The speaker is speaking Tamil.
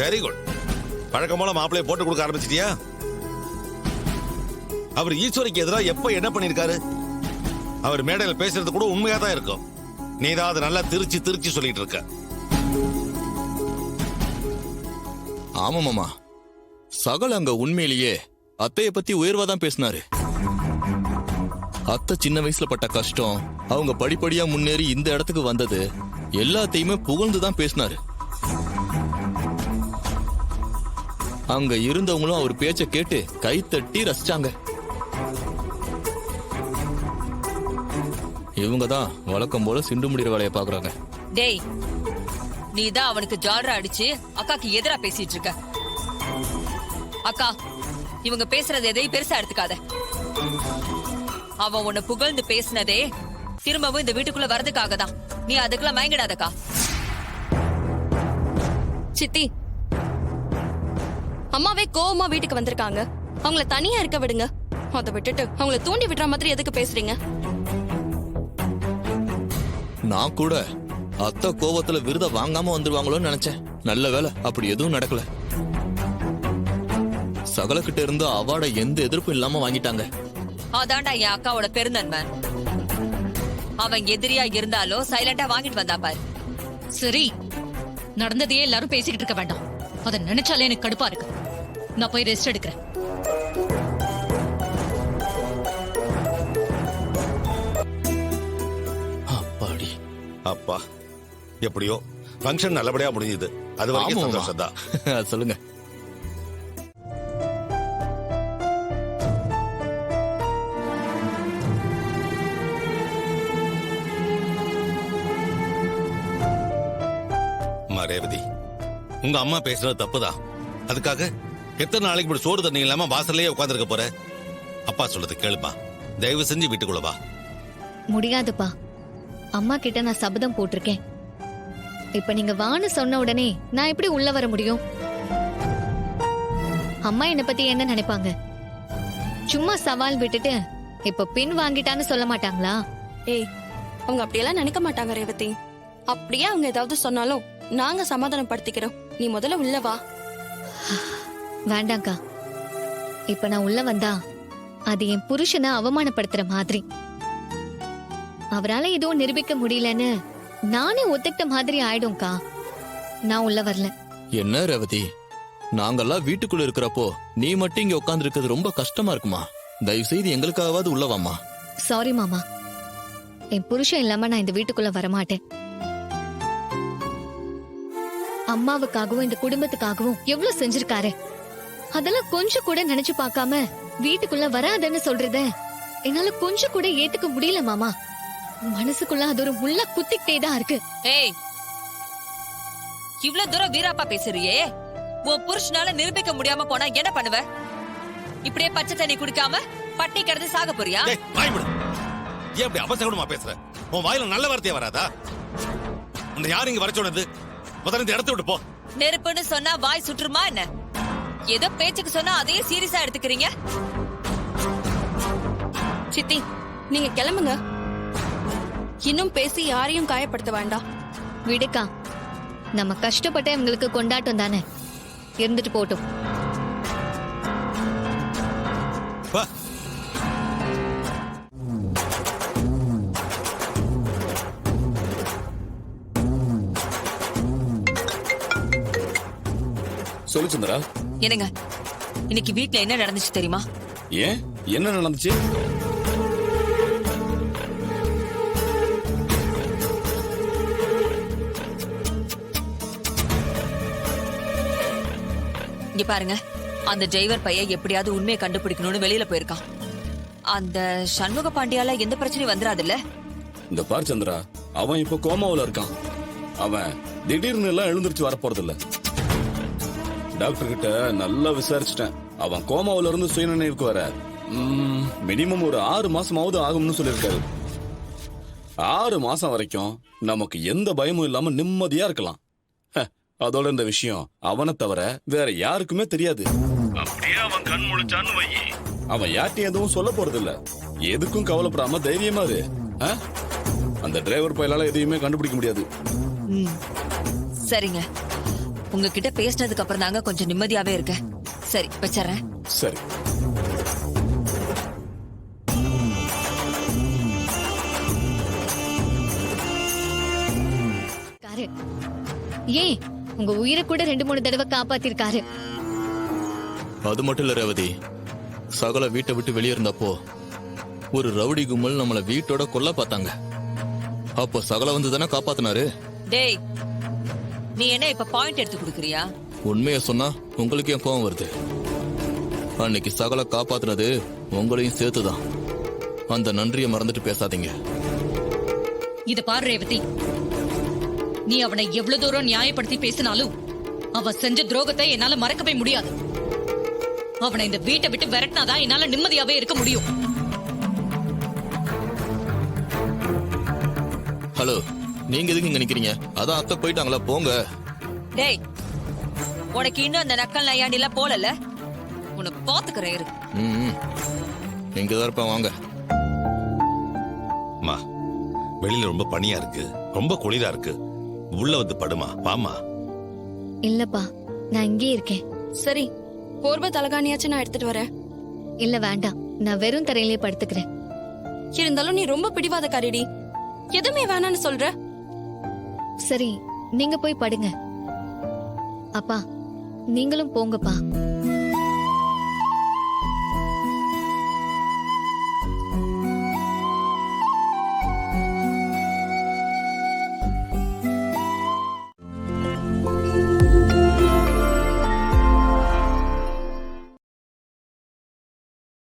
Very good. பழக்கம் போல மாப்பிளைய போட்டு கொடுக்க ஆரம்பிச்சிட்டியா? அவர் ஈஸ்வரிக்கு எதிராக எப்ப என்ன பண்ணிருக்காரு? அவர் மேடையில் பேசுறது கூட உண்மையா தான் இருக்கும். நீதான் அதை நல்லா திருச்சி சொல்லிட்டு இருக்க. ஆமா மாமா, சகல் அங்க உண்மையிலேயே அத்தைய பத்தி உயர்வா தான் பேசினாரு. அத்தை சின்ன வயசுல பட்ட கஷ்டம், அவங்க படிப்படியா முன்னேறி இந்த இடத்துக்கு வந்தது எல்லாத்தையுமே புகழ்ந்துதான் பேசினாரு. அங்க இருந்தவங்களும் அவர் பேச்ச கேட்டு கைத்தட்டி ரசிச்சாங்க. இவங்கதான் வழக்கம் போல சிண்டு முடிகிற வேலையை பாக்குறாங்க. டேய், நீதான் அவனுக்கு ஜால்ரா அடிச்சு அக்காக்கு எதிரா பேசிட்டு இருக்க. அக்கா, இவங்க பேசுறது எதையும் பெருசா எடுத்துக்காத. அவன் உன்னை புகழ்ந்து பேசினதே திரும்பவும் இந்த வீட்டுக்குள்ள வரதுக்காக தான். நீ அதுக்கெல்லாம் மயங்கிடாதக்கா. சித்தி, அம்மாவே கோவமா வீட்டுக்கு வந்திருக்காங்க. அவங்கள தனியா இருக்க விடுங்க. அதை விட்டுட்டு அவங்கள தூண்டி விடுற மாதிரி எதுக்கு பேசுறீங்க? நான் கூட அத்தை கோவத்துல விருத வாங்காம வந்துருவாங்களோன்னு நினைச்சேன். நல்ல வேலை அப்படி எதுவும் நடக்கல. சகலக்கிட்ட இருந்து அவார்டை எந்த எதிர்ப்பும் இல்லாம வாங்கிட்டாங்க. அதான்டா என் அக்காவோட பெருந்தன்மை. அவன் எதிரியா இருந்தாலும் சைலண்டா வாங்கிட்டு வந்தா பாரு. சரி, நடந்ததையே எல்லாரும் பேசிக்கிட்டு இருக்க வேண்டாம். அதை நினைச்சாலே எனக்கு கடுப்பா இருக்கு. நான் போய் ரெஸ்ட் எடுக்கிறேன். அப்பாடி, அப்பா, எப்படியோ ஃபங்க்ஷன் நல்லபடியா முடிஞ்சது. அது வரைக்கும் சந்தோஷம் தான். சொல்லுங்க. ரேவதி, உங்க அம்மா பேசுறது தப்புதான். அதுக்காக எத்தனை நாளைக்கு இப்படி சோறு தண்ணி இல்லாம வாசல்லையே உட்காந்துருக்க போற? அப்பா சொல்றது கேளுப்பா. தயவு செஞ்சு வீட்டுக்குள்ள வா. முடியாதுப்பா, அம்மா கிட்ட நான் சபதம் போட்டிருக்கேன். இப்ப நீங்க வான்னு சொன்ன உடனே நான் எப்படி உள்ள வர முடியும்? அம்மா என்ன பத்தி என்ன நினைப்பாங்க? சும்மா சவால் விட்டுட்டு இப்ப பின் வாங்கிட்டான்னு சொல்ல மாட்டாங்களா? ஏய், அவங்க அப்படியெல்லாம் நினைக்க மாட்டாங்க ரேவதி. அப்படியே அவங்க ஏதாவது சொன்னாலும் நாங்க சமாதானப்படுத்திக்கிறோம். நீ முதல்ல உள்ள வா. வேண்டாங்க்கா, இப்ப நான் உள்ள வந்தா அது என் புருஷனை அவமானப்படுத்துற மாதிரி. அவரால எதுவும் நிரூபிக்க முடியலன்னு நானே ஒத்துக்கிட்ட மாதிரி ஆயிடும்க்கா. நான் உள்ள வரல. என்ன ரேவதி, நாங்கெல்லாம் வீட்டுக்குள்ள இருக்கிறப்போ நீ மட்டும் இங்க உட்கார்ந்து இருக்கிறது ரொம்ப கஷ்டமா இருக்குமா? தயவு செய்து எங்களுக்காகவாது உள்ளவாமா. சாரி மாமா, என் புருஷன் இல்லாம நான் இந்த வீட்டுக்குள்ள வரமாட்டேன். அம்மாவுக்காகவும் இந்த குடும்பத்துக்காகவும் எவ்வளவு செஞ்சிருக்காரு. அதெல்லாம் கொஞ்சம் கூட நினைச்சு பார்க்காம வீட்டுக்குள்ள வராதுன்னு சொல்றத என்னால கொஞ்சம் கூட ஏத்துக்க முடியல மாமா. மனசுக்குள்ள அது ஒரு முள்ள குத்திக்கிட்டே தான் இருக்கு. ஏய், இவ்ளோ தூரம் வீராப்பா பேசுறியே, உன் புருஷனால நிரூபிக்க முடியாம போனா என்ன பண்ணுவ? இப்படியே பச்சை தண்ணி குடிக்காம பட்டி கிடந்து சாக போறியா? ஏன் அப்படி அபசகுணமா பேசுற? உன் வாயில நல்ல வார்த்தையா வராதா? உன்னை யாரு இங்க வர சொன்னது? முதல்ல இந்த இடத்தை விட்டு போ. நெருப்புன்னு சொன்னா வாய் சுற்றுமா என்ன? ஏதோ பேச்சுக்கு சொன்னா அதையே சீரியஸா எடுத்துக்கிறீங்க. சித்தி, நீங்க கிளம்புங்க. இன்னும் பேசி யாரையும் காயப்படுத்த வேண்டாம். விடுக்கா, நம்ம கஷ்டப்பட்ட இவங்களுக்கு கொண்டாட்டம் தானே, இருந்துட்டு போட்டும். வா. சொல்லு சுந்தரா. என்னங்க, இன்னைக்கு வீட்ல என்ன நடந்துச்சு தெரியுமா? ஏன், என்ன நடந்துச்சு? இங்க பாருங்க, அந்த டிரைவர் பையன் எப்படியாவது உண்மையை கண்டுபிடிக்கணும்னு வெளியில போயிருக்கான். அந்த சண்முக பாண்டியால எந்த பிரச்சனையும் வந்துராதுல்ல? இந்த பார் சந்திரா, அவன் இப்ப கோமாவுல இருக்கான். அவன் திடீர்னு எல்லாம் எழுந்திருச்சு வரப்போறது இல்ல. டாக்டர் கிட்ட நல்லா விசாரிச்சுட்டேன். அவன் கோமாவுல இருந்து சுயநினைவுக்கு வர மினிமம் ஒரு 6 மாசமாவது ஆகும்னு சொல்லியிருக்காரு. 6 மாசம் வரைக்கும் நமக்கு எந்த பயமும் இல்லாம நிம்மதியா இருக்கலாம். அதோட இந்த விஷயம் அவனை தவிர வேற யாருக்குமே தெரியாது. அப்படியே அவன் கண் முழிச்சான்னு வை, அவன் யார்ட்டையும் எதுவும் சொல்ல போறது இல்ல. எதுக்கும் கவலைப்படாம தைரியமா இரு. அந்த டிரைவர் பையலால எதையுமே கண்டுபிடிக்க முடியாது. சரிங்க, உங்ககிட்ட பேசினதுக்கு அப்புறம் தாங்க கொஞ்சம் நிம்மதியாவே இருக்கேன். சரி வச்சறேன். சரி. காரு. ஏன் உங்க உயிரை கூட 2-3 தடவை காப்பாத்திருக்காரு. அது மட்டும் இல்ல ரேவதி, சகல வீட்டை விட்டு வெளியே இருந்தப்போ ஒரு ரவுடி கும்பல் நம்மள வீட்டோட கொல்ல பார்த்தாங்க. அப்போ சகல வந்து தானே காப்பாத்தினாரு. டேய், நீ என்ன இப்ப பாயிண்ட் எடுத்து கொடுக்கறியா? உண்மைய சொன்னா உங்களுக்கு ஏன் கோவம் வருது? அன்னைக்கு சகல காப்பாத்துனது உங்களையும் சேர்த்துதான். அந்த நன்றியை மறந்துட்டு பேசாதீங்க. இத பாரு ரேவதி, நீ அவனை எவ்வளவு தூரம் நியாயப்படுத்தி பேசினாலும் அவன் செஞ்ச துரோகத்தை என்னால மறக்கவே முடியாது. அவனை இந்த வீட்டை விட்டு விரட்டினாதான் என்னால நிம்மதியாவே இருக்க முடியும். ஹலோ, நீங்க எதுக்கு இங்க நிக்கிறீங்க? அதான் அத்தை போயிட்டாங்களா, போங்க. டேய், உனக்கு இன்னும் அந்த நக்கல் நையாண்டில போலல, உன்னை பாத்துக்கிறேன் இரு. ம், இங்கதான் இருப்பேன், வாங்க. அம்மா, வெளியில ரொம்ப பனியா இருக்கு, ரொம்ப குளிரா இருக்கு. உள்ள வந்து படுமா, வாமா. இல்லப்பா, நான் இங்கே இருக்கேன். சரி, போர்வை தலகாணியாச்சும் நான் எடுத்துட்டு வரேன். இல்ல வேண்டாம், நான் வெறும் தரையிலே படுத்துக்கிறேன். இருந்தாலும் நீ ரொம்ப பிடிவாதக்காரிடி. எதுவுமே வேணான்னு சொல்ற. சரி, நீங்க போய் படுங்க. அப்பா, நீங்களும் போங்கப்பா.